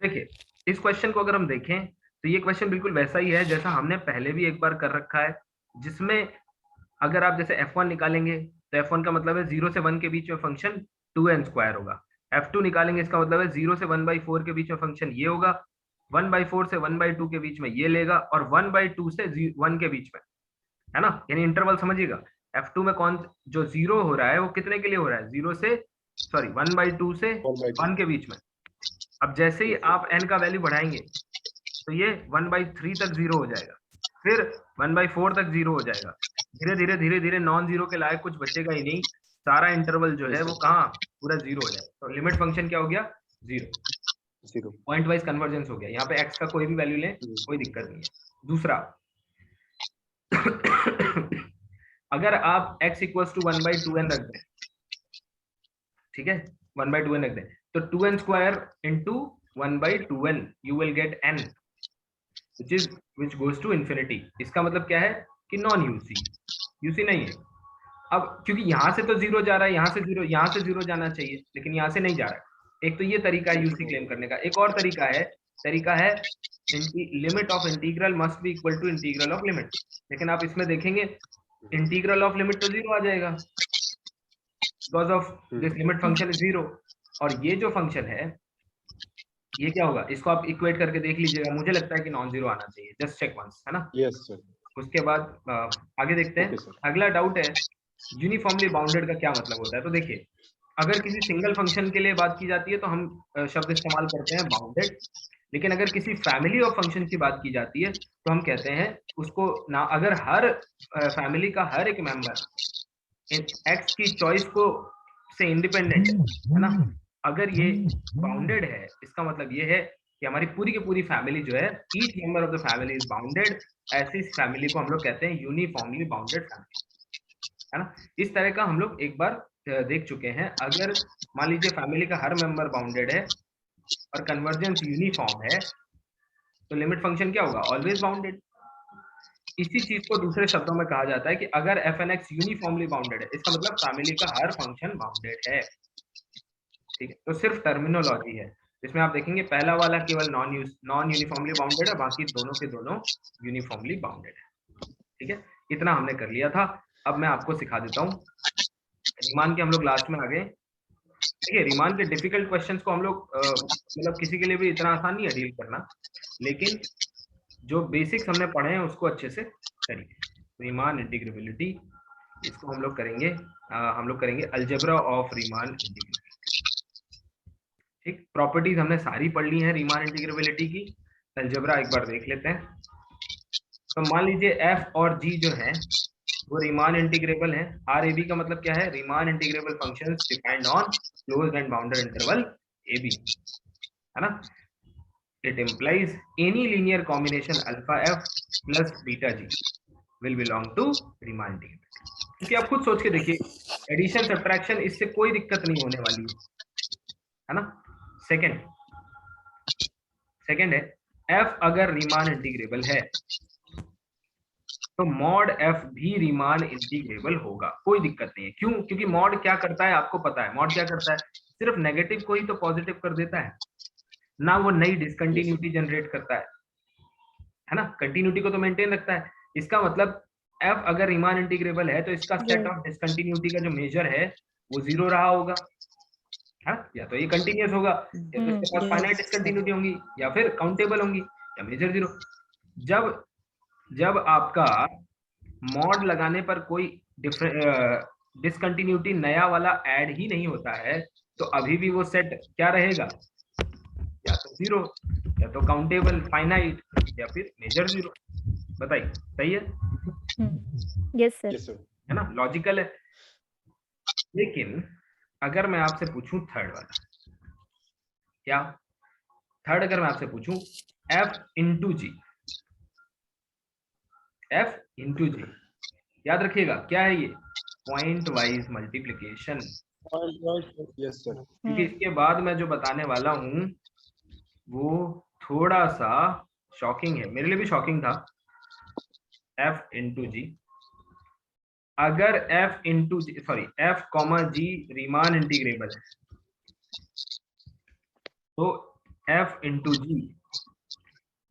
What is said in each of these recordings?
देखिए, इस क्वेश्चन को अगर हम देखें तो ये क्वेश्चन बिल्कुल वैसा ही है जैसा हमने पहले भी एक बार कर रखा है, जिसमें अगर आप जैसे f1 निकालेंगे तो f1 का मतलब है 0 से 1 के बीच में फंक्शन 2n² होगा। f2 निकालेंगे, इसका मतलब है 0 से 1/4 के बीच में फंक्शन ये होगा, 1/4 से 1/2 के बीच में ये लेगा, और 1/2 से 1 के बीच में, है ना, यानी इंटरवल समझिएगा। f2 में कौन जो 0 हो रहा है वो कितने के लिए हो रहा है, 0 से, सॉरी 1/2 से 1/2। 1 के बीच में। अब जैसे ही आप n का वैल्यू बढ़ाएंगे तो ये 1/3 तक 0 हो जाएगा, फिर 1/4 तक 0 हो जाएगा, धीरे धीरे धीरे धीरे नॉन जीरो के लायक कुछ बचेगा ही नहीं, सारा इंटरवल जो है वो कहाँ पूरा 0 हो जाएगा। तो लिमिट फंक्शन क्या हो गया, 0। पॉइंट वाइज कन्वर्जेंस हो गया। यहाँ पे x का कोई भी वैल्यू ले कोई दिक्कत नहीं है। दूसरा अगर आप x इक्वल्स टू 1/2n रख दें, ठीक है, 1/2n रख दें, तो 2n² into 1/2n you will get n which goes to infinity। इसका मतलब क्या है कि नॉन यूसी, यूसी नहीं है। अब क्योंकि यहाँ से तो 0 जा रहा है, यहाँ से 0 जाना चाहिए, लेकिन यहाँ से नहीं जा रहा है। एक तो ये तरीका है यूसी क्लेम करने का। एक और तरीका है limit of integral must be equal to integral of limit. लेकिन आप इसमें देखेंगे इंटीग्रल ऑफ लिमिट तो 0 आ जाएगा because of this limit function is 0। और ये जो फंक्शन है ये क्या होगा, इसको आप इक्वेट करके देख लीजिएगा, मुझे लगता है कि नॉन जीरो आना चाहिए, जस्ट चेक वंस, है ना। Yes sir. उसके बाद आगे देखते हैं। अगला डाउट है यूनिफॉर्मली बाउंडेड का क्या मतलब होता है। तो देखिए, अगर किसी सिंगल फंक्शन के लिए बात की जाती है तो हम शब्द इस्तेमाल करते हैं बाउंडेड, लेकिन अगर किसी फैमिली ऑफ फंक्शन की बात की जाती है तो हम कहते हैं उसको ना, अगर हर फैमिली का हर एक मेंबर एक्स की चॉइस को से इंडिपेंडेंट है ना, अगर ये बाउंडेड है, इसका मतलब ये है कि हमारी पूरी की पूरी फैमिली जो है, each member of the family is bounded, ऐसी फैमिली को हम लोग कहते हैं यूनिफॉर्मली बाउंडेड फैमिली, है ना। इस तरह का हम लोग एक बार देख चुके हैं। अगर मान लीजिए फैमिली का हर मेंबर बाउंडेड है और कन्वर्जेंस यूनिफॉर्म है तो लिमिट फंक्शन क्या होगा, ऑलवेज बाउंडेड। इसी चीज को दूसरे शब्दों में कहा जाता है कि अगर f n x uniformly bounded है, इसका मतलब फैमिली का हर फंक्शन बाउंडेड है, ठीक है। तो सिर्फ टर्मिनोलॉजी है, इसमें आप देखेंगे पहला वाला केवल नॉन यूनिफॉर्मली बाउंडेड है, बाकी दोनों के दोनों यूनिफॉर्मली बाउंडेड है, ठीक है। इतना हमने कर लिया था। अब मैं आपको सिखा देता हूँ रीमान के, हम लोग लास्ट में आ गए। देखिए, रीमान के डिफिकल्ट क्वेश्चंस को हम लोग मतलब किसी के लिए भी इतना आसान नहीं है डील करना, लेकिन जो बेसिक्स हमने पढ़े हैं उसको अच्छे से करिए। रीमान इंटीग्रेबिलिटी, इसको हम लोग करेंगे अलजेब्रा ऑफ रीमान इंटीग्रेबिलिटी, ठीक। प्रॉपर्टीज हमने सारी पढ़ ली हैं रीमान इंटीग्रेबिलिटी की, अलजेब्रा एक बार देख लेते हैं। तो मान लीजिए एफ और जी जो है वो रीमान इंटीग्रेबल है। आर ए बी का मतलब क्या है, Riemann integrable functions defined on closed and bounded interval a b, है ना। It implies any linear combination alpha f plus beta g will belong to Riemann integrability. क्योंकि आप खुद सोच के देखिए, एडिशन सब्ट्रैक्शन इससे कोई दिक्कत नहीं होने वाली है ना। सेकंड है, f अगर रीमान इंटीग्रेबल है तो मॉड f भी रीमान इंटीग्रेबल होगा, कोई दिक्कत नहीं है। क्यों, क्योंकि मॉड क्या करता है आपको पता है, मॉड क्या करता है, सिर्फ नेगेटिव को ही तो पॉजिटिव कर देता है ना, वो नई डिसकंटिन्यूटी जनरेट करता है ना, कंटिन्यूटी को तो मेंटेन रखता है। इसका मतलब f अगर रीमान इंटीग्रेबल है तो इसका सेट ऑफ डिसकंटिन्यूटी का जो मेजर है वो 0 रहा होगा, है, या तो ये कंटिन्यूअस होगा, या तो इसके पास फाइनाइट डिसकंटिन्यूटी होंगी, या फिर काउंटेबल होंगी, या मेजर 0। जब जब आपका मॉड लगाने पर कोई डिसकंटिन्यूटी नया वाला ऐड ही नहीं होता है तो अभी भी वो सेट क्या रहेगा, या तो 0, या तो काउंटेबल फाइनाइट, या फिर मेजर 0। बताइए, सही है? यस सर, है ना, लॉजिकल है। लेकिन अगर मैं आपसे पूछूं थर्ड वाला, क्या थर्ड, अगर मैं आपसे पूछूं f इंटू जी, f इंटू जी, याद रखिएगा क्या है ये, point wise multiplication. Yes sir. क्योंकि इसके बाद मैं जो बताने वाला हूं वो थोड़ा सा शॉकिंग है, मेरे लिए भी शॉकिंग था। f इंटू जी, अगर f इंटू जी, sorry f comma g Riemann integrable है तो एफ इंटू जी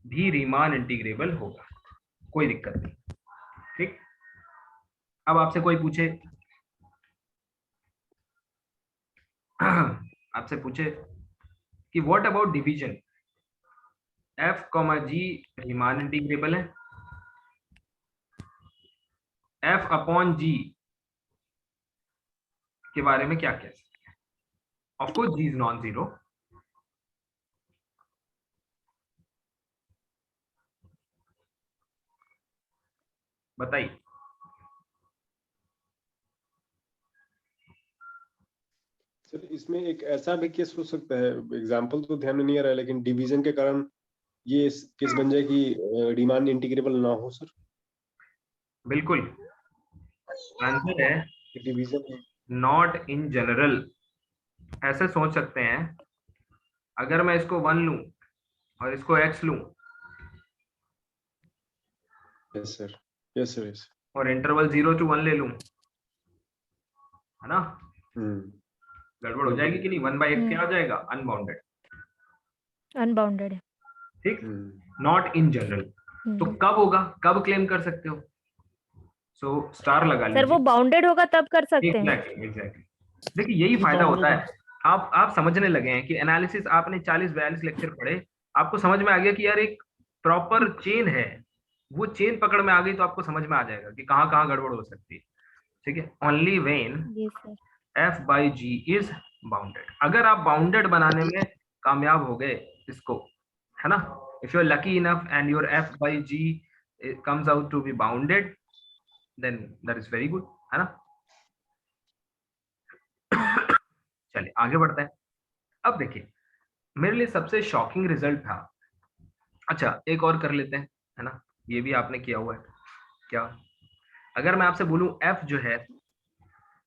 भी रीमान इंटीग्रेबल होगा, कोई दिक्कत नहीं। ठीक, अब आपसे कोई पूछे आपसे पूछे कि what about division, f comma g Riemann integrable है, एफ अपॉन जी के बारे में क्या कह सकते हैं? Of course g is non zero. बताइए। सर इसमें एक ऐसा भी केस हो सकता है, एग्जांपल तो ध्यान में नहीं आ रहा है, लेकिन डिवीजन के कारण ये केस बन जाए कि रीमान इंटीग्रेबल ना हो सर। बिल्कुल, आंसर है डिवीजन। Not in general. ऐसे सोच सकते हैं, अगर मैं इसको 1 लूं और इसको x लूं yes sir, yes sir, yes. और इंटरवल 0 to 1 ले लूं, है ना, गड़बड़ हो जाएगी कि नहीं? 1/x क्या हो जाएगा? अनबाउंडेड। अनबाउंडेड। ठीक, नॉट इन जनरल। तो कब होगा, कब क्लेम कर सकते हो? सो स्टार लगा लीजिए। सर वो बाउंडेड होगा तब कर सकते हैं। Exactly exactly. देखिए यही फायदा होता है, आप समझने लगे हैं कि एनालिसिस आपने 40-42 लेक्चर पढ़े, आपको समझ में आ गया कि यार एक प्रॉपर चेन है, वो चेन पकड़ में आ गई तो आपको समझ में आ जाएगा कि कहाँ कहाँ गड़बड़ हो सकती है। ठीक है, only when f by g is bounded. अगर आप बाउंडेड बनाने में कामयाब हो गए इसको, है ना, if you are lucky enough and your f by g comes out to be bounded, then that is very good, है ना। चलिए आगे बढ़ते हैं। अब देखिए, मेरे लिए सबसे शॉकिंग रिजल्ट था, अच्छा एक और कर लेते हैं, है ना, ये भी आपने किया हुआ है क्या? अगर मैं आपसे बोलूं एफ जो है,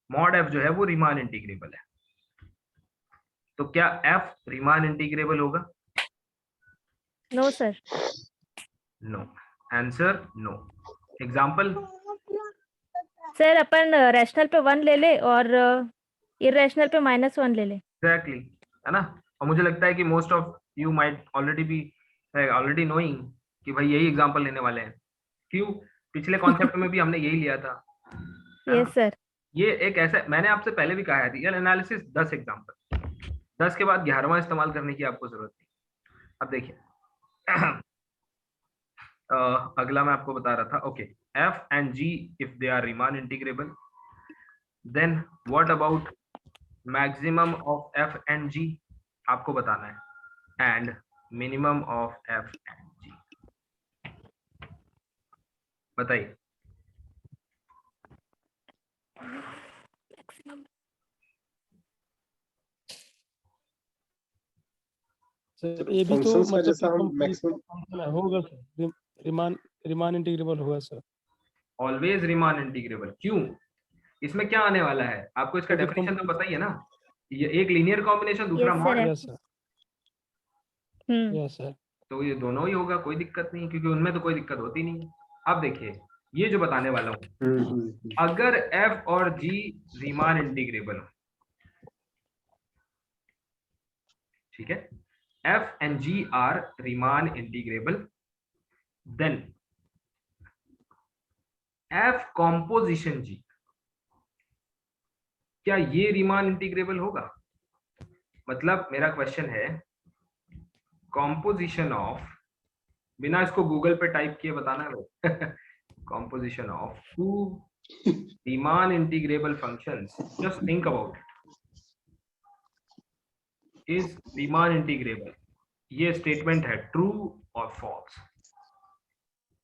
मॉड एफ जो है वो रीमान इंटीग्रेबल है, तो क्या एफ रीमान इंटीग्रेबल होगा? No sir. No, answer no. Example? Sir अपन रैशनल पे 1 ले ले और इरेशनल पे -1 ले ले। एग्जैक्टली, है ना। और मुझे लगता है कि most of you might already knowing कि भाई यही एग्जाम्पल लेने वाले हैं। क्यों? पिछले कॉन्सेप्ट में भी हमने यही लिया था। Yes sir. ये एक ऐसा, मैंने आपसे पहले भी कहा है रियल एनालिसिस 10 एग्जाम्पल, 10 के बाद 11वां इस्तेमाल करने की आपको जरूरत नहीं। अब देखिए अगला मैं आपको बता रहा था, okay, F and G if they are Riemann integrable, then what about maximum of F and G, आपको बताना है, and minimum of F and G. बताइए। सर ये भी तो फंक्शंस का मतलब जैसा हम मैक्सिमम फंक्शन होगा सर, रीमान इंटीग्रेबल होगा सर। Always Riemann integrable. क्यों? इसमें क्या आने वाला है आपको, इसका डेफिनेशन तो बताइए ना। ये एक लीनियर कॉम्बिनेशन, दूसरा mod. Yes sir, yes sir. तो ये दोनों ही होगा, कोई दिक्कत नहीं, क्योंकि उनमें तो कोई दिक्कत होती नहीं है। अब देखिए ये जो बताने वाला हूं, अगर एफ और जी रीमान इंटीग्रेबल हो, ठीक है, F and G are Riemann integrable, then F composition G, क्या ये रीमान इंटीग्रेबल होगा? मतलब मेरा क्वेश्चन है, कॉम्पोजिशन ऑफ, बिना इसको गूगल पे टाइप किए बताना है composition of two Riemann integrable functions, just think about it, is Riemann integrable, ये स्टेटमेंट है ट्रू और फॉल्स?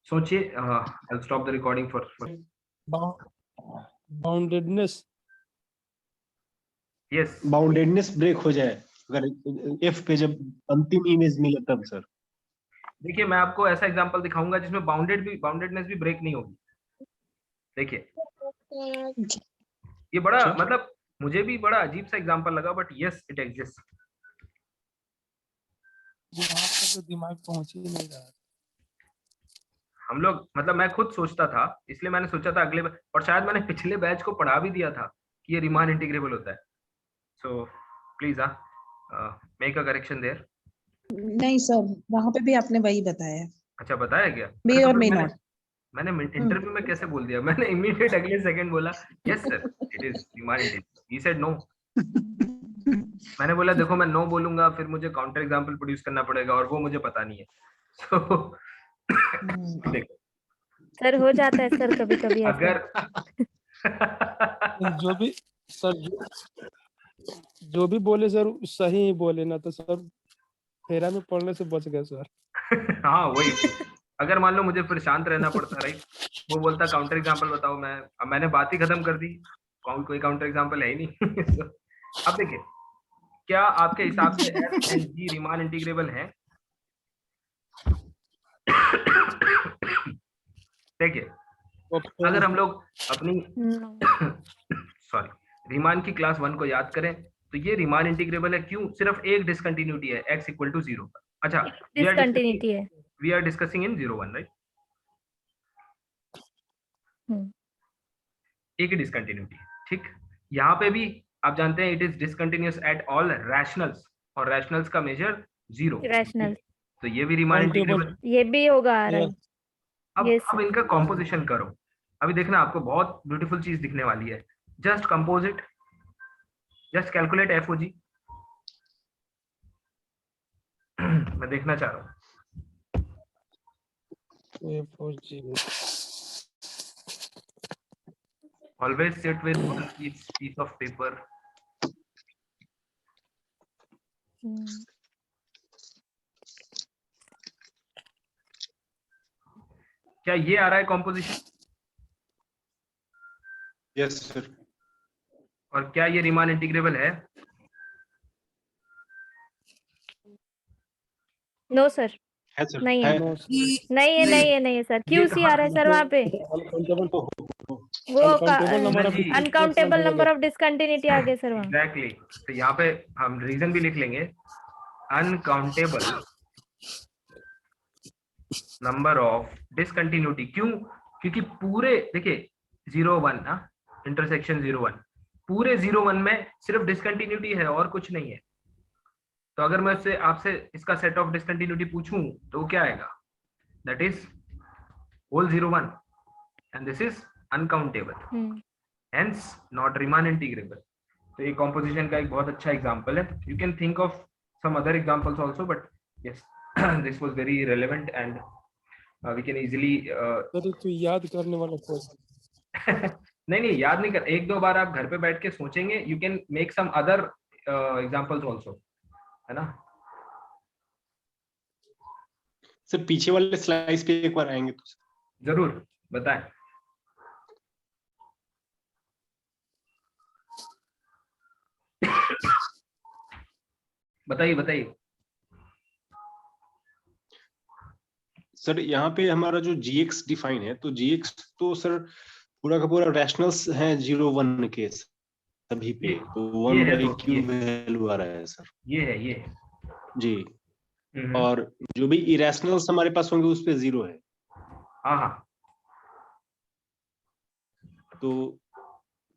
सोचिए। I stop the recording for boundedness. Yes, boundedness break हो जाए अगर एफ पे जब अंतिम इमेज मिले तब सर। देखिए मैं आपको ऐसा एग्जांपल दिखाऊंगा जिसमें बाउंडेडनेस भी ब्रेक नहीं होगी। देखिए ये बड़ा मतलब मुझे भी बड़ा अजीब सा एग्जांपल लगा, बट यस इट एग्जिस्ट। तो दिमाग पहुंच ही नहीं रहा। हम लोग मतलब मैं खुद सोचता था, इसलिए मैंने सोचा था अगले और शायद मैंने पिछले बैच को पढ़ा भी दिया था कि ये रीमान इंटीग्रेबल होता है। So please make a correction there. नहीं सर, वहां पे भी आपने वही बताया, अच्छा बताया क्या? मे अरे तो और फिर मे मैंने नॉट। मैंने इंटरव्यू में कैसे बोल दिया? मैंने इमीडिएट अगले सेकंड बोला yes sir it is Riemann integrable. He said no. मैंने बोला देखो मैं नो बोलूंगा फिर मुझे काउंटर एग्जांपल प्रोड्यूस करना पड़ेगा और वो मुझे पता नहीं है। So, देखो सर हो जाता है सर कभी कभी ऐसा। अगर जो भी सर जो भी बोले सर सही ही बोले ना, तो सर फेरा में पड़ने से बच गए सर। हाँ वही अगर मान लो मुझे फिर शांत रहना पड़ता राइट, वो बोलता काउंटर एग्जांपल बताओ, अब मैंने बात ही खत्म कर दी, कोई काउंटर एग्जांपल है ही नहीं। So, अब देखिए क्या आपके हिसाब से f and g Riemann integrable है? देखिए अगर हम लोग अपनी सॉरी रीमान की क्लास 1 को याद करें तो ये रीमान इंटीग्रेबल है। क्यों? सिर्फ एक डिसकंटिन्यूटी है x इक्वल टू 0 पर। अच्छा डिसकंटिन्यूटी है। We are discussing in 0 1 right, एक ही डिसकंटिन्यूटी ठीक। यहाँ पे भी आप जानते हैं it is discontinuous at all rationals और रैशनल्स का मेजर 0 रैशनल, तो ये भी रीमान इंटीग्रेबल। ये भी होगा आ रहा है। अब इनका कॉम्पोजिशन करो, अभी देखना आपको बहुत ब्यूटीफुल चीज दिखने वाली है। Just composite, just calculate FOG. मैं देखना चाह रहा हूँ। Always sit with one piece of paper. क्या ये आ रहा है कॉम्पोजिशन? Yes sir. और क्या ये रीमान इंटीग्रेबल है? नो सर, है सर, नहीं है, है। नहीं है सर। क्यों सी आ रहा है सर वहाँ पे? वो अनकाउंटेबल नंबर ऑफ डिसकंटिन्यूटी आ गए सर वहाँ। एग्जैक्टली तो यहाँ पे हम रीजन भी लिख लेंगे, अनकाउंटेबल नंबर ऑफ डिसकंटिन्यूटी। क्यों? क्योंकि पूरे देखिए 0 1 ना, इंटरसेक्शन 0 1, पूरे 0 1 में सिर्फ डिसकंटिन्यूटी है और कुछ नहीं है। तो अगर मैं उससे आपसे इसका सेट ऑफ डिसकंटिन्यूटी पूछूं तो वो क्या आएगा? That is whole 0 1 and this is uncountable, hence not Riemann integrable. तो ये कॉम्पोजिशन का एक बहुत अच्छा एग्जांपल है। You can think of some other examples also but yes this was very relevant and we can easily तो याद करने वाला क्वेश्चन। नहीं याद नहीं कर, एक दो बार आप घर पे बैठ के सोचेंगे, you can make some other examples also, है ना? सर पीछे वाले स्लाइड्स पे एक बार आएंगे तो जरूर बताएं। बताइए। सर यहाँ पे हमारा जो gx डिफाइन है, तो gx तो सर पूरा का पूरा रैशनल्स हैं 0 1 के सभी पे, तो 1 बाई क्यू वैल्यू आ रहा है सर। ये है जी। और जो भी इरेशनल्स हमारे पास होंगे उस पे 0 है। हाँ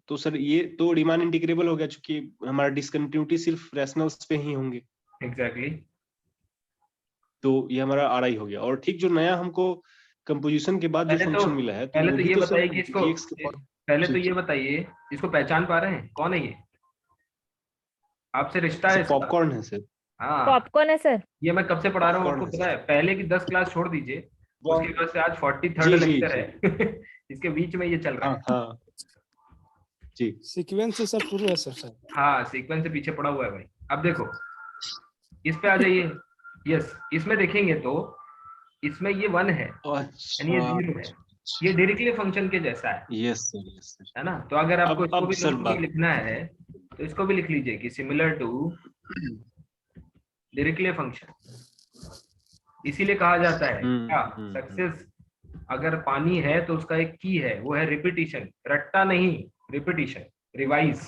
तो सर ये तो रीमान इंटीग्रेबल हो गया, चूंकि हमारा डिसकंटिन्यूटी सिर्फ रैशनल्स पे ही होंगे। एग्जैक्टली तो ये हमारा आर आई हो गया। और ठीक जो नया हमको कंपोजिशन के बाद जो फंक्शन मिला है, पहले तो ये तो बताइए कि इसको पहले तो ये बताइए इसको पहचान पा रहे हैं कौन है ये? आपसे रिश्ता है? पॉपकॉर्न है सर। हाँ पॉपकॉर्न है सर। ये मैं कब से पढ़ा रहा हूँ आपको पता है? पहले की 10 क्लास छोड़ दीजिए, उसकी वजह से आज 43rd लेक्चर है। इसके बीच में ये चल रहा है। हाँ जी, सीक्वेंस से सर शुरू है सर। हाँ सीक्वेंस से पीछे पड़ा हुआ है भाई। अब देखो इस पे आ जाइए। यस इसमें देखेंगे तो इसमें ये 1 है यानी ये 0 है, ये डायरेक्टली फंक्शन के जैसा है। यस सर है ना? तो अगर आपको इसको भी नोट में लिखना है तो इसको भी लिख लीजिए कि सिमिलर टू डायरेक्टली फंक्शन। इसीलिए कहा जाता है क्या सक्सेस अगर पानी है तो उसका एक की है, वो है रिपीटिशन, रट्टा नहीं, रिपीटिशन, रिवाइज,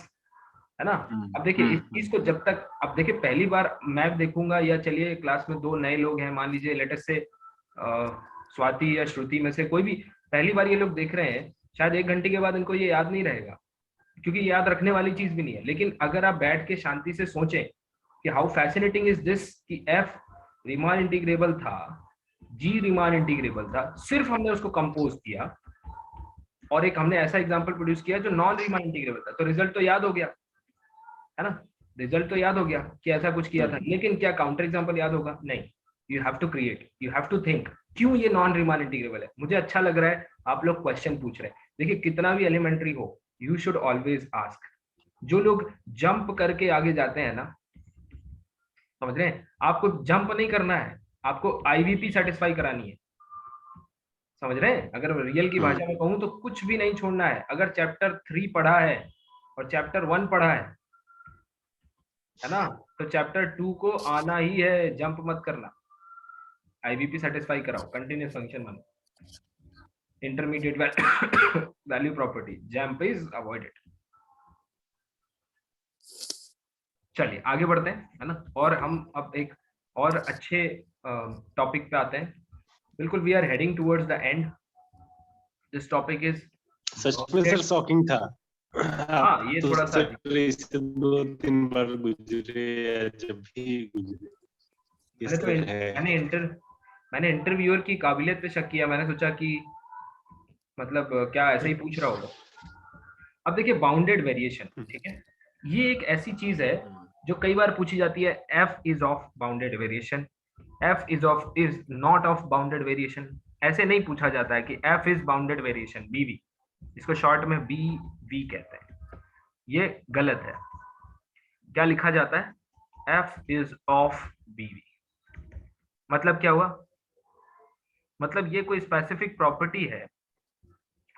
है ना? अब देखिए इस चीज को जब तक, अब देखिए पहली बार मैप देखूंगा या चलिए क्लास में 2 नए लोग हैं, मान लीजिए लेटेस्ट से स्वाति या श्रुति में से कोई भी पहली बार ये लोग देख रहे हैं, शायद 1 घंटे के बाद इनको ये याद नहीं रहेगा क्योंकि याद रखने वाली चीज भी नहीं है। लेकिन अगर आप बैठ के शांति से सोचें कि हाउ फैसिनेटिंग इज दिस कि f रीमान इंटीग्रेबल था, जी रीमान इंटीग्रेबल था, सिर्फ हमने उसको कंपोज किया और एक हमने ऐसा एग्जांपल प्रोड्यूस किया जो नॉन रीमान इंटीग्रेबल था, तो रिजल्ट तो याद हो गया है ना, रिजल्ट तो याद हो गया कि ऐसा कुछ किया था, लेकिन क्या काउंटर एग्जांपल याद होगा? नहीं। You have to create, you have to think क्यों ये नॉन रीमान इंटीग्रेबल है। मुझे अच्छा लग रहा है आप लोग क्वेश्चन पूछ रहे हैं, देखिए कितना भी एलिमेंट्री हो, यू शुड ऑलवेज आस्क। जो लोग जंप करके आगे जाते हैं ना, समझ रहे हैं, आपको जंप नहीं करना है, आपको आईवीपी सेटिस्फाई करानी है, समझ रहे हैं। अगर रियल की भाषा में कहूं तो कुछ भी नहीं छोड़ना है। अगर चैप्टर 3 पढ़ा है और चैप्टर 1 पढ़ा है ना, तो चैप्टर 2 को आना ही है, जंप मत करना, आईवीपी सेटिस्फाई कराओ, कंटिन्यूअस फंक्शन बनो, intermediate value property, jump is avoided. चलिए आगे बढ़ते हैं, है ना, और हम अब एक और अच्छे टॉपिक पे आते हैं। बिल्कुल, we are heading towards the end. This topic is such में सर शॉकिंग था। हाँ, ये तो थोड़ा सा इससे 2-3 बार गुजरे, जब भी गुजरे मैंने इंटरव्यूअर की काबिलियत पे शक किया, मैंने सोचा कि मतलब क्या ऐसे ही पूछ रहा होगा। अब देखिए बाउंडेड वेरिएशन, ठीक है, ये एक ऐसी चीज है जो कई बार पूछी जाती है, F is of bounded variation, F is not of bounded variation. ऐसे नहीं पूछा जाता है कि एफ इज बाउंडेड वेरिएशन बीवी, इसको शॉर्ट में BV कहते हैं, ये गलत है। क्या लिखा जाता है? F is of BV। मतलब क्या हुआ? मतलब ये कोई स्पेसिफिक प्रॉपर्टी है,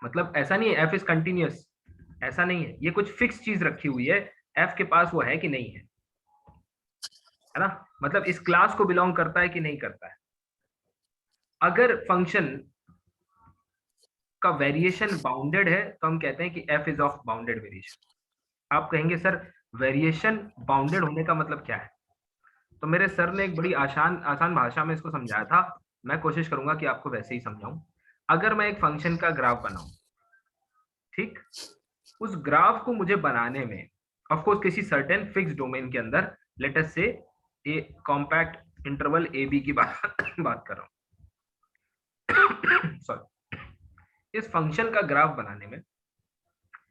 मतलब ऐसा नहीं है एफ इज कंटिन्यूअस, ऐसा नहीं है, ये कुछ फिक्स चीज रखी हुई है, एफ के पास वो है कि नहीं है ना, मतलब इस क्लास को बिलोंग करता है कि नहीं करता है। अगर फंक्शन का वेरिएशन बाउंडेड है तो हम कहते हैं कि F is of bounded variation. आप कहेंगे सर वेरिएशन बाउंडेड होने का मतलब क्या है? तो मेरे सर ने एक बड़ी आसान भाषा में इसको समझाया था, मैं कोशिश करूंगा कि आपको वैसे ही समझाऊं। अगर मैं एक फंक्शन का ग्राफ बनाऊं, ठीक, उस ग्राफ को मुझे बनाने में ऑफ कोर्स किसी सर्टेन फिक्स डोमेन के अंदर, लेट अस से ए कॉम्पैक्ट इंटरवल AB की बात कर रहा हूं सॉरी, इस फंक्शन का ग्राफ बनाने में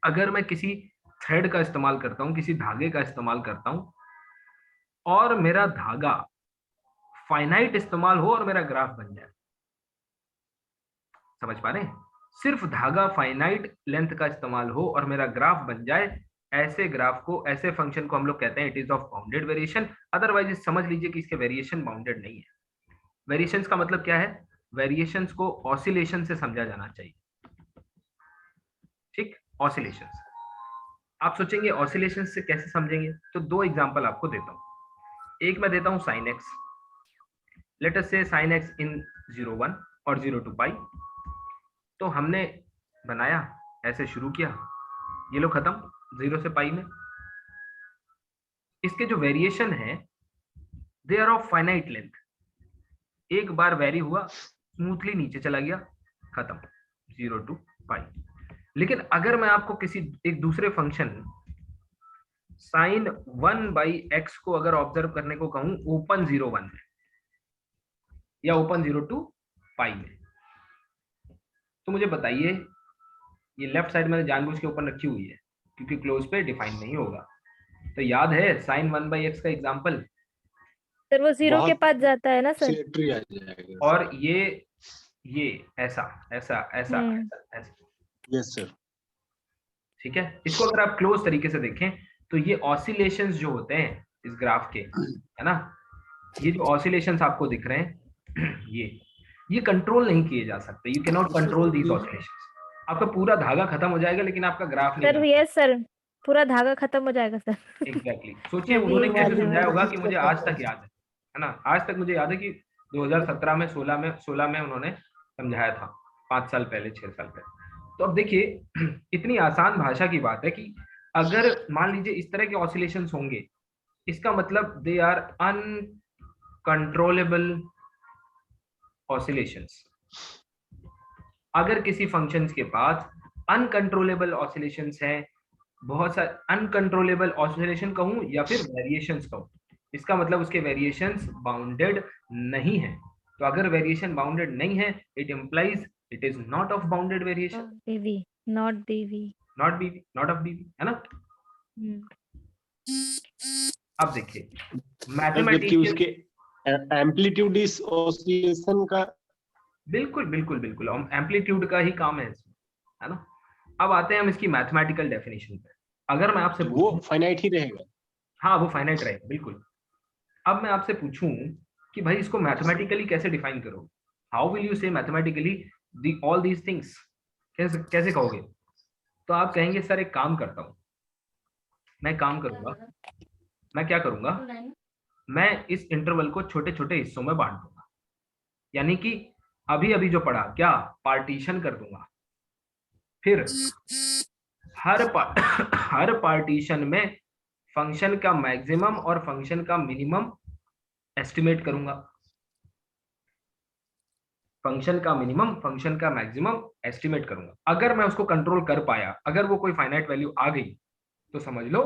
अगर मैं किसी थ्रेड का इस्तेमाल करता हूं, किसी धागे का इस्तेमाल करता हूं, और मेरा धागा फाइनाइट इस्तेमाल हो और मेरा ग्राफ बन जाए, समझ पा रहे हैं? सिर्फ धागा फाइनाइट लेंथ का इस्तेमाल हो और मेरा ग्राफ बन जाए, ऐसे ग्राफ को, ऐसे फंक्शन को हम लोग कहते हैं it is of bounded variation. Otherwise समझ लीजिए कि इसके वेरिएशन बाउंडेड नहीं है। वेरिएशंस का मतलब क्या है? वेरिएशंस को ऑसिलेशन से समझा जाना चाहिए, ठीक, ऑसिलेशंस। आप सोचेंगे ऑसिलेशन से कैसे समझेंगे, तो 2 एग्जांपल आपको देता हूं। एक मैं देता हूं साइन एक्स, लेट अस से साइन एक्स इन 0-1 और 0-2 पाई। तो हमने बनाया, ऐसे शुरू किया, ये लो खत्म 0 से पाई में। इसके जो वेरिएशन है they are of finite length, एक बार वेरी हुआ, स्मूथली नीचे चला गया, खत्म 0 to पाई। लेकिन अगर मैं आपको किसी एक दूसरे फंक्शन साइन 1/x को अगर ऑब्जर्व करने को कहूं ओपन 0-1 में या ओपन 0-2 पाई में, तो मुझे बताइए, ये लेफ्ट साइड मैंने जानबूझ के ओपन रखी हुई है क्योंकि क्लोज पे डिफाइन नहीं होगा। तो याद है साइन 1/x का एग्जांपल? सर वो 0 के पास जाता है ना सर, और ये ऐसा ऐसा ऐसा ऐसा, यस सर, ठीक है। इसको अगर आप क्लोज तरीके से देखें तो ये ऑसिलेशंस जो होते हैं इस ग्राफ के, है ना, ये जो ऑसिलेशंस आपको दिख रहे हैं ये कंट्रोल नहीं किए जा सकते, you can not control these oscillations. आपका पूरा धागा खत्म हो जाएगा लेकिन आपका ग्राफ नहीं। सर यस सर, पूरा धागा खत्म हो जाएगा सर। एग्जैक्टली। सोचिए उन्होंने कैसे समझाया होगा कि मुझे आज तक याद है ना, आज तक मुझे याद है कि 2017 में 16 में उन्होंने समझाया था, 5 साल पहले 6 साल पहले। तो अब देखिए इतनी आसान भाषा की बात है कि अगर मान लीजिए इस तरह के ऑसिलेशंस होंगे, इसका मतलब दे आर अनकंट्रोलेबल ऑसिलेशंस। अगर किसी फंक्शंस के पास अनकंट्रोलेबल ऑसिलेशंस है, बहुत सारे अनकंट्रोलेबल ऑसिलेशन कहूं या फिर वेरिएशंस कहूं, इसका मतलब उसके वेरिएशंस बाउंडेड नहीं है। तो अगर वेरिएशन बाउंडेड नहीं है, it implies it is not of bounded variation, BV, not BV, not बीवी, नॉट ऑफ बीवी, है ना। अब देखिए जबकि मैथमेटिशियन, उसके एम्पलीट्यूड इस ऑसिलेशन का बिल्कुल बिल्कुल बिल्कुल एम्पलीट्यूड का ही काम है इसमें, है ना। अब आते हैं हम इसकी मैथमेटिकल डेफिनेशन पे। अगर मैं आपसे वो फाइनाइट ही रहेगा। हाँ वो फाइनाइट रहेगा बिल्कुल। अब मैं आपसे पूछूं कि भाई इसको मैथमेटिकली कैसे डिफाइन करो, हाउ विल यू से मैथमेटिकली ऑल दीज थिंग्स, कैसे कैसे कहोगे? तो आप कहेंगे सर एक काम करता हूं, मैं काम करूंगा, मैं क्या करूंगा, मैं इस इंटरवल को छोटे छोटे हिस्सों में बांट दूंगा, यानी कि अभी अभी जो पढ़ा क्या पार्टीशन कर दूंगा, फिर हर पार्टीशन में फंक्शन का मैक्सिमम और फंक्शन का मिनिमम एस्टिमेट करूंगा, फंक्शन का मिनिमम फंक्शन का मैक्सिमम एस्टिमेट करूंगा। अगर मैं उसको कंट्रोल कर पाया, अगर वो कोई फाइनाइट वैल्यू आ गई तो समझ लो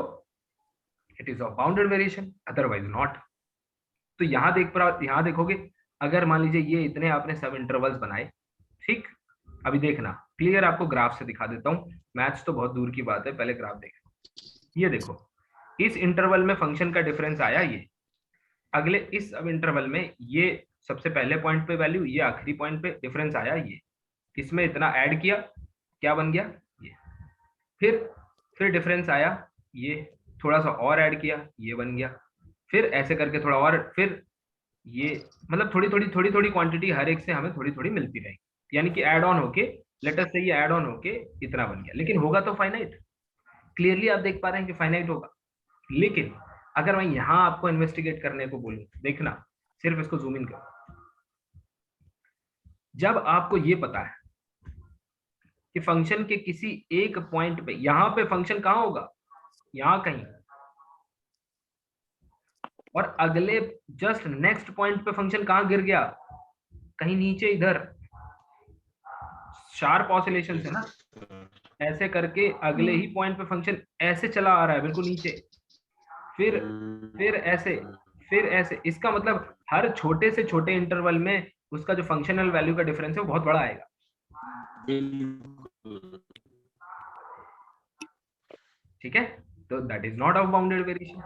it is of bounded variation, otherwise not. तो यहां देखोगे, अगर मान लीजिए ये इतने आपने सब इंटरवल्स बनाए, ठीक, अभी देखना क्लियर, आपको ग्राफ से दिखा देता हूं, मैथ्स तो बहुत दूर की बात है, पहले ग्राफ देखें। ये देखो इस इंटरवल में फंक्शन का डिफरेंस आया, ये अगले इस सब इंटरवल में ये सबसे पहले पॉइंट पे वैल्यू, ये आखिरी पॉइंट पे डिफरेंस आया, ये इसमें इतना ऐड किया, क्या बन गया ये, फिर डिफरेंस आया, ये थोड़ा सा और ऐड किया, ये बन गया, फिर ऐसे करके थोड़ा और, फिर ये मतलब थोड़ी थोड़ी क्वांटिटी हर एक से हमें थोड़ी थोड़ी मिलती रहेगी, यानी कि ऐड ऑन होके लेटर से ये ऐड ऑन होके इतना बन गया, लेकिन होगा तो फाइनाइट। क्लियरली आप देख पा रहे हैं कि फाइनाइट होगा। लेकिन अगर मैं यहां आपको इन्वेस्टिगेट करने को बोलूं, देखना सिर्फ इसको जूम इन करो, जब आपको ये पता है कि फंक्शन के किसी एक पॉइंट पे, यहां पे फंक्शन कहां होगा, यहां कहीं, और अगले जस्ट नेक्स्ट पॉइंट पे फंक्शन कहां गिर गया, कहीं नीचे, इधर शार्प ऑसिलेशन है ना, ऐसे करके अगले ही पॉइंट पे फंक्शन ऐसे चला आ रहा है बिल्कुल नीचे, फिर ऐसे, फिर ऐसे, इसका मतलब हर छोटे से छोटे इंटरवल में उसका जो फंक्शनल वैल्यू का डिफरेंस है वो बहुत बड़ा आएगा। ठीक है, तो that is not of bounded variation.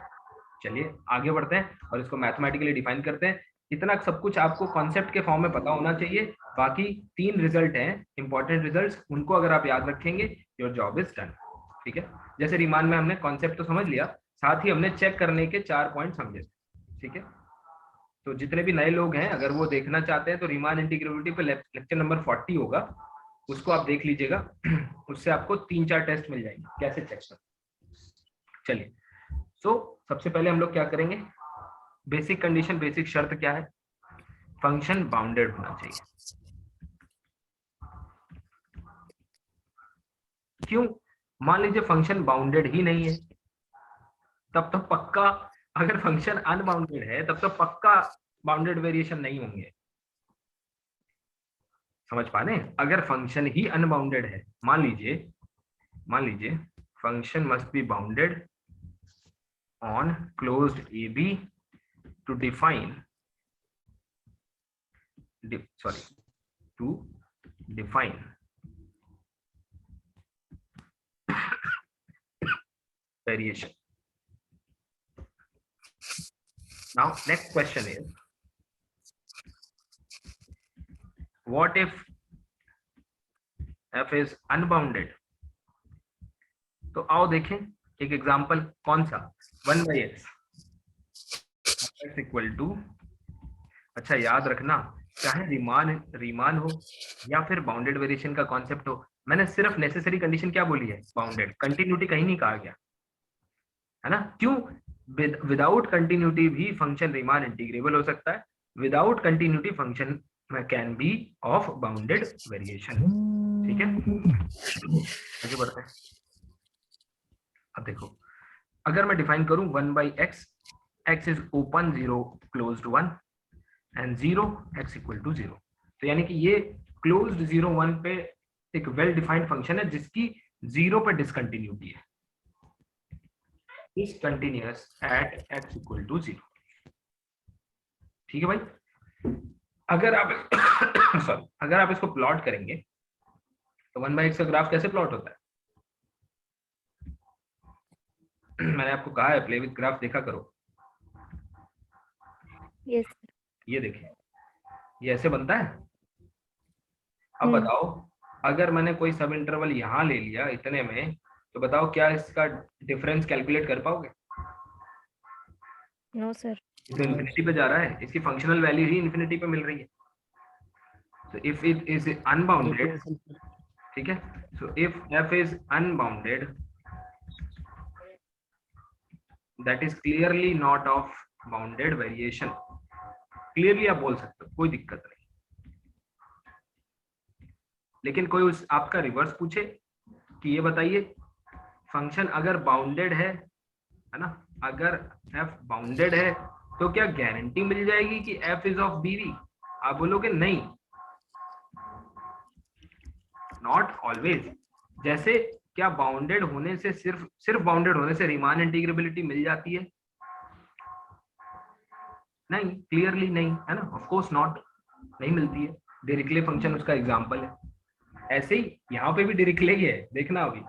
चलिए आगे बढ़ते हैं और इसको मैथमेटिकली डिफाइन करते हैं। इतना सब कुछ आपको कॉन्सेप्ट के फॉर्म में पता होना चाहिए, बाकी 3 रिजल्ट हैं इंपॉर्टेंट रिजल्ट्स, उनको अगर आप याद रखेंगे योर जॉब इज डन। ठीक है, जैसे रीमान में हमने कॉन्सेप्ट तो समझ लिया, साथ ही हमने चेक करने के 4 पॉइंट समझे। ठीक है, तो जितने भी नए लोग हैं अगर वो देखना चाहते हैं तो रीमान इंटीग्रेबिलिटी पे लेक्चर नंबर 40 होगा, उसको आप देख लीजिएगा, उससे आपको 3-4 टेस्ट मिल जाएंगे कैसे चेक कर। चलिए सबसे पहले हम लोग क्या करेंगे, बेसिक कंडीशन, बेसिक शर्त क्या है, फंक्शन बाउंडेड होना चाहिए। क्यों? मान लीजिए फंक्शन बाउंडेड ही नहीं है, तब तो पक्का, अगर फंक्शन अनबाउंडेड है तब तो पक्का बाउंडेड वेरिएशन नहीं होंगे। समझ पा रहे हैं? अगर फंक्शन ही अनबाउंडेड है, मान लीजिए function must be bounded on closed AB to define variation. Now next question is, what if f is unbounded? तो आओ देखें एक एग्जांपल, कौन सा, 1/x इक्वल टू, अच्छा याद रखना चाहे रीमान हो या फिर बाउंडेड वेरिएशन का कॉन्सेप्ट हो, मैंने सिर्फ नेसेसरी कंडीशन क्या बोली है, बाउंडेड, कंटिन्यूटी कहीं नहीं कहा गया है ना। क्यों? विदाउट कंटिन्यूटी भी फंक्शन रीमान इंटीग्रेबल हो सकता है, without continuity function can be of bounded variation. ठीक है, आगे बढ़ते हैं। अब देखो अगर मैं डिफाइन करूं 1/x, x is open 0 closed 1 and 0 x equal to 0, तो यानी कि ये क्लोज्ड 0 1 पे एक वेल डिफाइंड फंक्शन है जिसकी 0 पे डिसकंटिन्यूटी है, discontinuous at x equal to 0। ठीक है भाई। अगर आप सॉरी, अगर आप इसको प्लॉट करेंगे तो 1/x का ग्राफ कैसे प्लॉट होता है? मैंने आपको कहा है प्ले विद ग्राफ देखा करो। यस। ये देखिए, ये ऐसे बनता है। अब बताओ, अगर मैंने कोई सब इंटरवल यहाँ ले लिया इतने में, तो बताओ क्या इसका डिफरेंस कैलकुलेट कर पाओगे? No sir. तो इन्फिनिटी पे जा रहा है, इसकी फंक्शनल वैल्यू ही इन्फिनिटी पे मिल रही है। So if it is unbounded, ठीक है, so if f is unbounded, that is clearly not of bounded variation. Clearly आप बोल सकते हो, कोई दिक्कत नहीं। लेकिन कोई उस आपका रिवर्स पूछे कि ये बताइए फंक्शन अगर बाउंडेड है ना, अगर f बाउंडेड है तो क्या गारंटी मिल जाएगी कि f इज ऑफ BV? आप बोलोगे नहीं, नॉट ऑलवेज। जैसे क्या बाउंडेड होने से सिर्फ बाउंडेड होने से रीमान इंटीग्रेबिलिटी मिल जाती है? नहीं, क्लियरली नहीं, है ना, ऑफ कोर्स नॉट, नहीं मिलती है। डिरिक्ले फंक्शन उसका एग्जांपल है। ऐसे ही यहाँ पे भी डिरिक्ले ही है, देखना अभी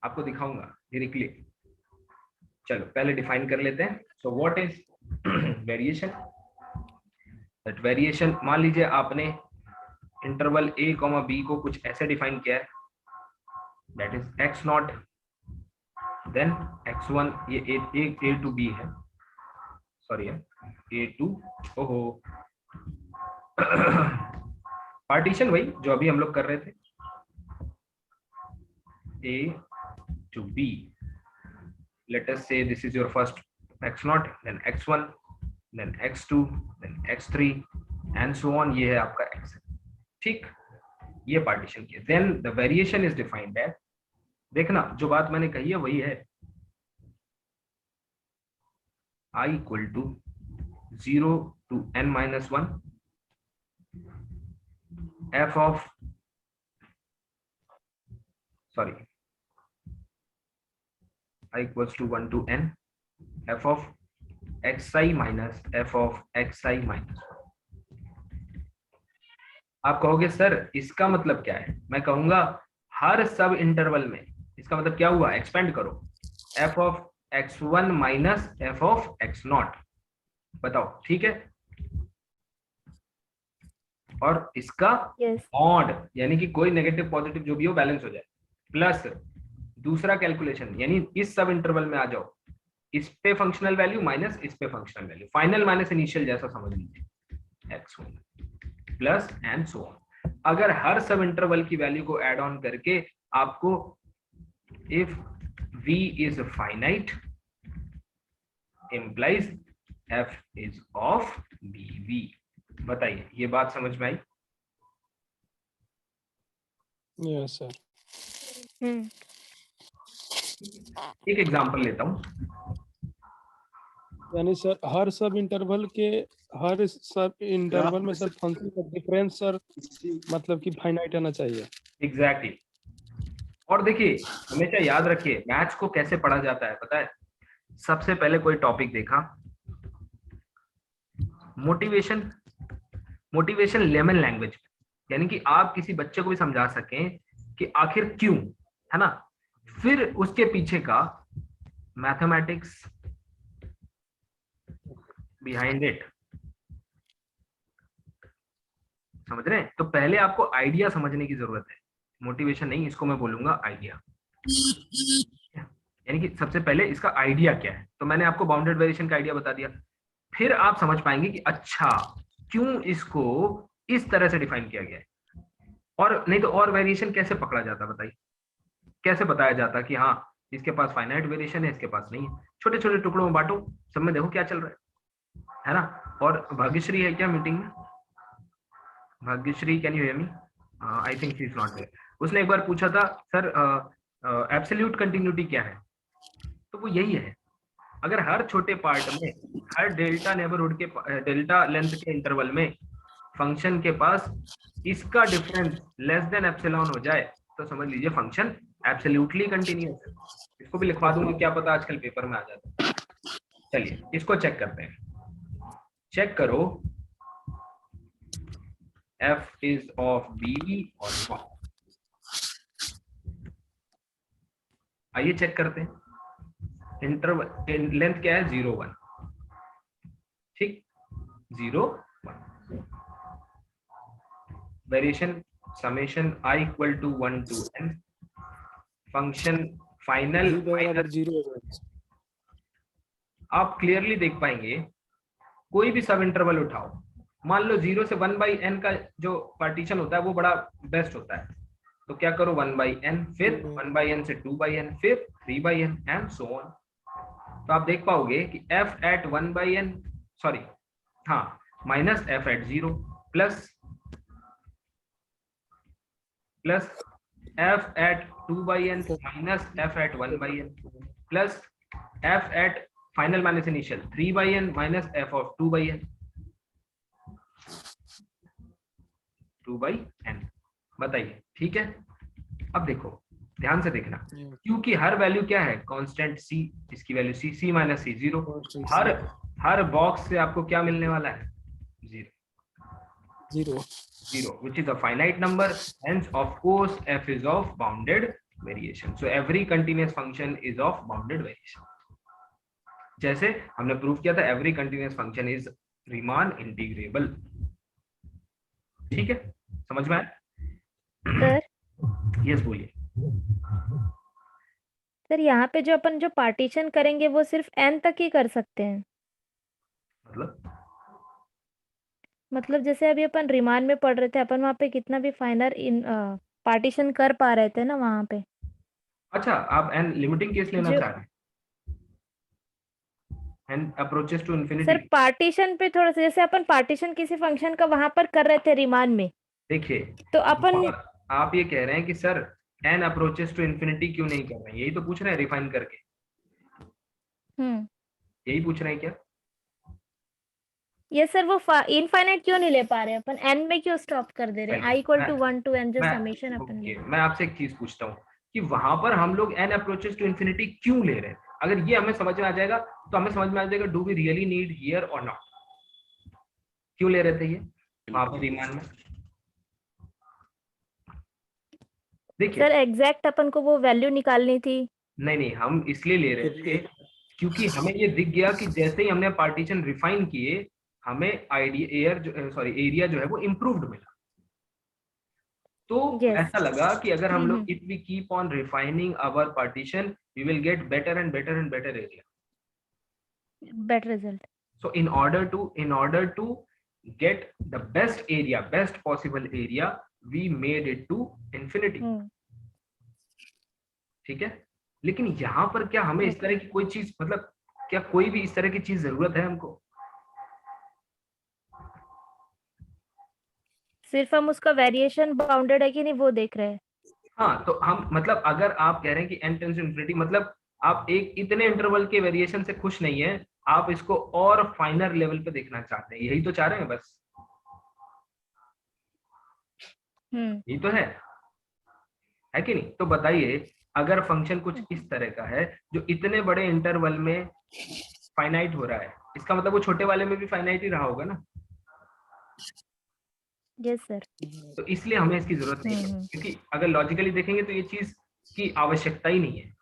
आपको दिखाऊंगा डिरिक्ले। चलो पहले डिफाइन कर लेते हैं। So what is variation? That variation, मान लीजिए आपने इंटरवल a, b को कुछ ऐसे डिफाइन किया है, that is x0 then x1, ये a to b है, सॉरी है a to, ओहो पार्टीशन वही जो अभी हम लोग कर रहे थे, a to b। let us say this is your first x0, then x1, then x2, then x3 and so on। ये है आपका x, ठीक, ये पार्टीशन किया। Then the variation is defined as, देखना जो बात मैंने कही है वही है, i equal to 0 to n-1 f of, sorry, i equals to 1 to n f of xi minus f of xi minus 1। आप कहोगे सर इसका मतलब क्या है? मैं कहूंगा हर सब इंटरवल में, इसका मतलब क्या हुआ? एक्सपेंड करो, f of x1 minus f of x0, बताओ ठीक है। और इसका ऑड, यानी कि कोई नेगेटिव पॉजिटिव जो भी हो बैलेंस हो जाए, प्लस दूसरा कैलकुलेशन, यानी इस सब इंटरवल में आ जाओ, इस पे फंक्शनल वैल्यू माइनस इस पे functional value, final minus initial जैसा समझ लीजिए, x1 plus and so on. अगर हर सब इंटरवल की वैल्यू को ऐड ऑन करके आपको if v is finite implies f is of BV। बताइए ये बात समझ में आई? Yes sir. एक एग्जांपल लेता हूँ, यानी सर हर सब इंटरवल में सर फंक्शन का डिफरेंस सर मतलब कि फाइनाइट आना चाहिए। एग्जैक्टली। और देखिए हमेशा याद रखिए मैथ्स को कैसे पढ़ा जाता है पता है? सबसे पहले कोई टॉपिक देखा, मोटिवेशन लेमन लैंग्वेज, यानी कि आप किसी बच्चे को भी समझा सकें कि आखिर क्यों, है ना, फिर उसके पीछे का मैथमेटिक्स बिहाइंड इट, समझ रहे हैं? तो पहले आपको आइडिया समझने की जरूरत है, मोटिवेशन नहीं, इसको मैं बोलूंगा आइडिया। यानी कि सबसे पहले इसका आइडिया क्या है, तो मैंने आपको बाउंडेड वेरिएशन का आइडिया बता दिया, फिर आप समझ पाएंगे कि अच्छा क्यों इसको इस तरह से डिफाइन किया गया है। और नहीं तो और वेरिएशन कैसे पकड़ा जाता, बताइए कैसे बताया जाता कि हाँ इसके पास फाइनाइट वेरिएशन है, इसके पास नहीं है। छोटे छोटे टुकड़ों में बांटो, सब में देखो क्या चल रहा है ना। और भाग्यश्री है क्या मीटिंग में? Bhagyashree, can you hear me? I think she is not there. उसने एक बार पूछा था सर एब्सोल्यूट कंटिन्यूटी क्या है, तो वो यही है, अगर हर छोटे पार्ट में, हर डेल्टा नेबरहुड के, डेल्टा लेंथ के इंटरवल में फंक्शन के पास इसका डिफरेंस लेस देन एप्सिलॉन हो जाए तो समझ लीजिए फंक्शन एब्सोल्युटली कंटिन्यूअस है। इसको भी लिखवा दूंगा, क्या पता आजकल पेपर में आ जाता है। चलिए इसको चेक करते हैं। चेक करो f is of BB or not. आइए चेक करते हैं. इंटरवल लेंथ क्या है? 0 1. ठीक, 0 1. Variation summation I equal to 1 to n. Function final अगर 0 आप क्लियरली देख पाएंगे. कोई भी सब इंटरवल उठाओ, मान लो 0 से 1/n का जो पार्टीशन होता है वो बड़ा बेस्ट होता है. तो क्या करो 1/n, फिर 1/n से 2/n, फिर 3/n एंड सो ऑन. तो आप देख पाओगे कि f at 1/n सॉरी हाँ minus f at 0 plus f at 2/n minus f at 1/n plus f at final minus initial 3/n minus f of 2/n 2/n. बताइए ठीक है. अब देखो ध्यान से देखना, क्योंकि हर वैल्यू क्या है? कांस्टेंट c, इसकी वैल्यू c माइनस c 0. हर बॉक्स से आपको क्या मिलने वाला है? 0 which is a finite number, hence of course f is of bounded variation. So every continuous function is of bounded variation. जैसे हमने प्रूव किया था every continuous function is Riemann integrable. ठीक है, समझ में आया? सर यस बोलिए. सर यहाँ पे जो अपन जो पार्टीशन करेंगे वो सिर्फ n तक ही कर सकते हैं. मतलब जैसे अभी अपन रिमान में पढ़ रहे थे, अपन वहाँ पे कितना भी फाइनर इन पार्टीशन कर पा रहे थे ना वहाँ पे. अच्छा, आप n लिमिटिंग केस लेना जो- चाह रहे हैं? n approaches to infinity. Sir partition पे थोड़ा सा, जैसे अपन पार्टीशन किसी फंक्शन का वहां पर कर रहे थे रिमान में, देखिए तो अपन आप ये कह रहे हैं कि sir n approaches to infinity क्यों नहीं कर रहे हैं? यही तो पूछ रहे हैं रिफाइन करके. यही पूछ रहे हैं क्या? ये सर वो इनफाइनाइट क्यों नहीं ले पा रहे अपन? n में क्यों स्टॉप कर दे रहे हैं? i equal to 1 to n जो समेशन अपन ले. मैं आपसे एक चीज पूछता हूँ कि वहां पर हम लोग n approaches to infinity क्यों ले रहे हैं? अगर ये हमें समझ में आ जाएगा तो हमें समझ में आ जाएगा do we really need here और नॉट. क्यों ले रहे थे ये वहां पर रीमान में? देखिए सर एग्जैक्ट अपन को वो वैल्यू निकालनी थी. नहीं, हम इसलिए ले रहे थे क्योंकि हमें ये दिख गया कि जैसे ही हमने पार्टीशन रिफाइन किए हमें एरिया जो है वो इम्प्रूव्ड मिला. तो ऐसा लगा कि अगर हम लोग if we keep on refining our partition we will get better and better area, better result. so in order to get the best possible area we made it to infinity. ठीक है, लेकिन यहाँ पर क्या हमें इस तरह की कोई चीज, मतलब क्या कोई भी इस तरह की चीज जरूरत है हमको? सिर्फ हम उसका वेरिएशन बाउंडेड है कि नहीं वो देख रहे हैं. हाँ, तो हम मतलब अगर आप कह रहे हैं कि n टेंड्स टू इन्फिनिटी, मतलब आप एक इतने इंटरवल के वेरिएशन से खुश नहीं है, आप इसको और फाइनर लेवल पे देखना चाहते हैं. यही तो चाह रहे हैं बस. यही तो है कि नहीं? तो बताइए अगर फंक्शन कुछ इस तरह का है जो इतने बड़े इंटरवल में फाइनाइट हो रहा है, इसका मतलब वो छोटे वाले में भी फाइनाइट ही रहा होगा ना. Yes sir. तो इसलिए हमें इसकी जरूरत नहीं है, क्योंकि अगर लॉजिकली देखेंगे तो ये चीज की आवश्यकता ही नहीं है.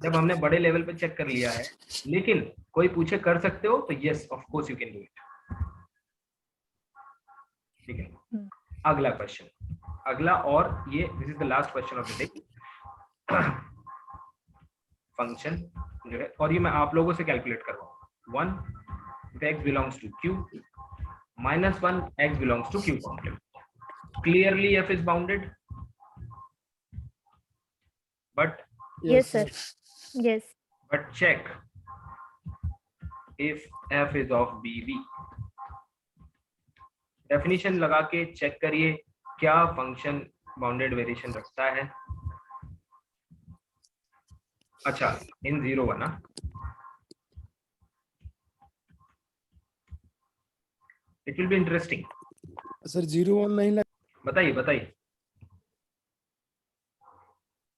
जब हमने बड़े लेवल पे चेक कर लिया है. लेकिन कोई पूछे कर सकते हो तो yes of course you can do it. ठीक है, अगला क्वेश्चन, अगला, और ये this is the last question of the day. Function जो है, और ये मैं आप लोगों से कैलकुलेट करवाऊंगा. 1 if x belongs to q minus 1 x belongs to q complement. Clearly f is bounded, but yes sir, yes, but check if f is of BB. Definition लगा के चेक करिए क्या फंक्शन बाउंडेड वेरिएशन रखता है. अच्छा, इन 0 1 ना, it will be interesting. Sir 0 1 नहीं लग. बताइए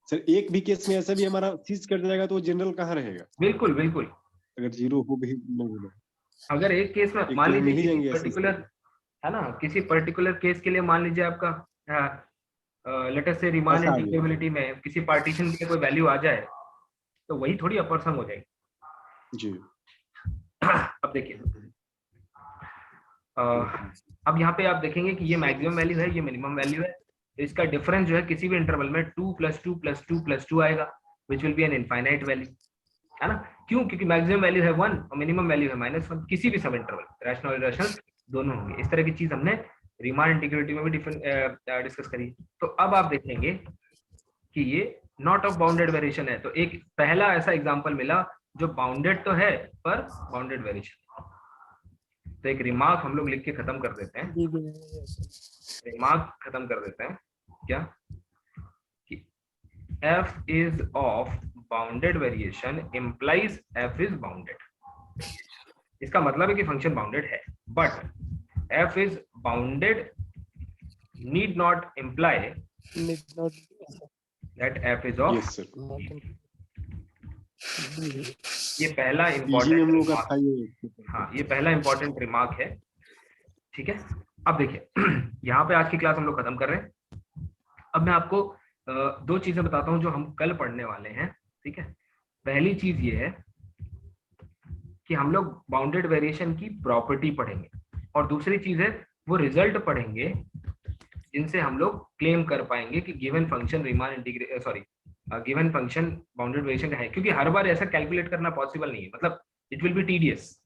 सर एक भी केस में ऐसा भी हमारा सीज कर जाएगा तो जनरल कहाँ रहेगा? बिल्कुल अगर 0 हो भी नहीं. अगर एक केस में मान लीजिए पर्टिकुलर है ना, किसी पर्टिकुलर केस के लिए मान लीजिए आपका लेट अस से रिमान ऐसा आ गया। इंटीग्रेबिलिटी में किसी पार्टीशन के लिए कोई वैल्यू आ जाए तो वही थोड़ी अपर सम हो जाएगी। जी। अब देखिए अब यहाँ पे आप देखेंगे कि ये मैक्सिमम वैल्यू है, ये मिनिमम वैल्यू है, तो इसका डिफरेंस जो है किसी भी इंटरवल में 2 + 2 + 2 + 2 आएगा, which will be an infinite value, है ना। क्यों? क्योंकि मैक्सिमम वैल्यू है 1 और मिनिमम वैल्यू है -1, किसी भी सब इंटरवल, रैशनल और इरैशनल दोनों होंगे। इस तरह की चीज हमने रीमान इंटीग्रिटी में भी डिस्कस करी। तो अब आप देखेंगे कि ये नॉट ऑफ बाउंडेड वेरिएशन है, तो एक पहला ऐसा एग्जांपल मिला जो बाउंडेड तो है पर बाउंडेड वेरिएशन। तो एक रिमार्क हम लोग लिख के खत्म कर देते हैं, रिमार्क खत्म कर देते हैं क्या कि f is of bounded variation implies f is bounded। इसका मतलब है कि फंक्शन बाउंडेड है, but f is bounded need not imply that f is of yes sir. ये पहला पीजी में हम लोग का इंपॉर्टेंट, था ये। हाँ ये पहला इंपॉर्टेंट रिमार्क है, ठीक है। अब देखिए यहाँ पे आज की क्लास हम लोग खत्म कर रहे हैं। अब मैं आपको दो चीजें बताता हूँ जो हम कल पढ़ने वाले हैं, ठीक है। पहली चीज ये है कि हम लोग बाउंडेड वेरिएशन की प्रॉपर्टी पढ़ेंगे, और दूसरी चीज है वो रिजल्ट पढ़ेंगे जिनसे हम लोग क्लेम कर पाएंगे कि given function Riemann integrate given function bounded variation का है, क्योंकि हर बार ऐसा कैलकुलेट करना पॉसिबल नहीं है, मतलब it will be tedious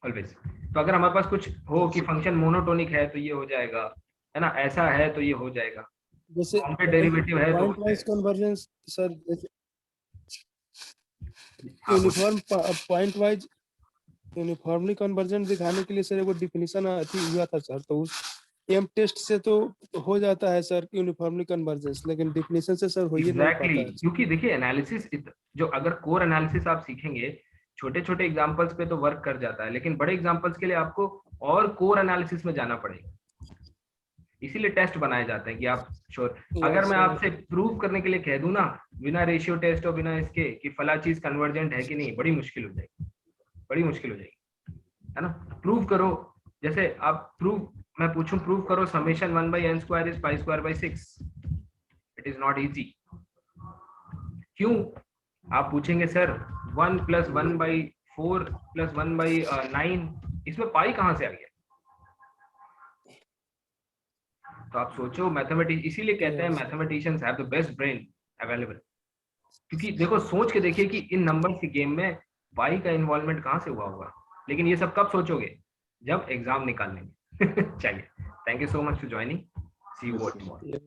always. तो अगर हमारे पास कुछ हो कि फंक्शन मोनोटोनिक है तो ये हो जाएगा, है ना, ऐसा है तो ये हो जाएगा, जैसे बाउंडेड डेरिवेटिव है तो point wise convergence sir, uniform point wise uniformly convergent दिखाने के लिए सर वो डिफिनीशन हुआ था सर, तो उस एम टेस्ट से तो हो जाता है सर यूनिफॉर्मली कन्वर्जेंस, लेकिन डिफिनीशन से सर हो ही नहीं पाता है। क्योंकि देखिए एनालिसिस जो अगर कोर एनालिसिस आप सीखेंगे छोटे छोटे एग्जांपल्स पे तो वर्क कर जाता है, लेकिन बड़े एग्जांपल्स के लिए आपको और कोर एनालिसिस में जाना पड़ेगा, इसीलिए टेस्ट बनाए जाते हैं कि आप श्योर। अगर मैं आपसे प्रूव करने के लिए कह दूं ना बिना रेशियो टेस्ट और बिना इसके कि फला चीज कन्वर्जेंट है कि नहीं, बड़ी मुश्किल हो जाएगी, बड़ी मुश्किल हो जाएगी, है ना। प्रूव करो, जैसे आप मैं पूछूं प्रूव करो summation 1/n² is π²/6, it is not easy. क्यों? आप पूछेंगे सर 1 + 1/4 + 1/9 इसमें पाई कहां से आ गया? तो आप सोचो इसीलिए कहते हैं mathematicians have the best brain available, क्योंकि देखो सोच के देखिए कि इन नंबर्स की गेम में पाई का इन्वॉल्वमेंट कहां से हुआ होगा, लेकिन ये सब कब सोचोगे? जब एग्जाम निकालने में। चलिए, thank you so much for joining, see you tomorrow.